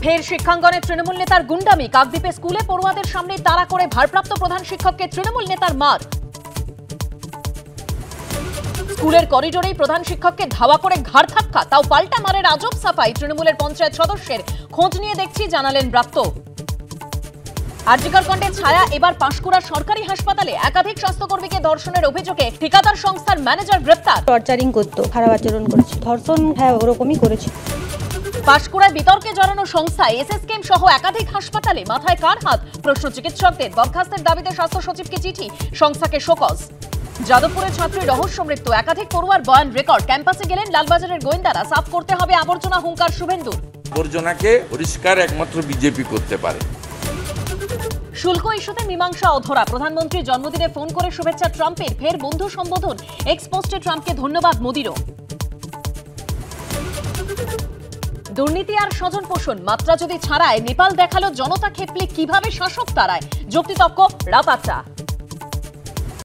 ফের শিক্ষাঙ্গনে তৃণমূল নেতার গুন্ডামি। কাকদ্বীপে স্কুলে পড়ুয়াদের সামনে তাড়া করে ভারপ্রাপ্ত প্রধান শিক্ষককে তৃণমূল নেতার মার। স্কুলের করিডোরেই প্রধান শিক্ষককে ধাওয়া করে ঘাড় ধাক্কা, তাও পাল্টা মারের আজব সাফাই তৃণমূলের পঞ্চায়েত সদস্যের। খোঁজ নিয়ে দেখছি জানালেন ব্রাত্য। আরজিকর কাণ্ডের ছায়া এবার পাঁশকুড়া সরকারি হাসপাতালে। একাধিক স্বাস্থ্যকর্মীকে ধর্ষণের অভিযোগে ঠিকাদার সংস্থার ম্যানেজার গ্রেপ্তার। টর্চারিং করতো, খারাপ আচরণ করেছে, ধর্ষণ ওরকমই করেছে। পাঁশকুড়ায় বিতর্কে জড়ানো সংস্থা এসএসকেএম সহ একাধিক হাসপাতালে। মাথায় কার হাত? প্রশ্ন চিকিৎসকদের। বরখাস্তের দাবিতে স্বাস্থ্য সচিবকে চিঠি, সংস্থাকে শোকজ। যাদবপুরের ছাত্রীর রহস্য মৃত্যু, একাধিক পড়ুয়ার বয়ান রেকর্ড। ক্যাম্পাসে গেলেন লালবাজারের গোয়েন্দারা। সাফ করতে হবে আবর্জনা, হুঙ্কার শুভেন্দুর। আবর্জনাকে পরিষ্কার একমাত্র বিজেপি করতে পারে। শুল্ক ইস্যুতে মীমাংসা অধরা। প্রধানমন্ত্রীর জন্মদিনে ফোন করে শুভেচ্ছা ট্রাম্পের। ফের বন্ধু সম্বোধন। এক্স পোস্টে ট্রাম্পকে ধন্যবাদ মোদিরও। দুর্নীতি আর স্বজন পোষণ মাত্রা যদি ছাড়ায় নেপাল দেখালো জনতা খেপলে কিভাবে শাসক তারায়। যুক্তিতক্ক রাপাত্রা।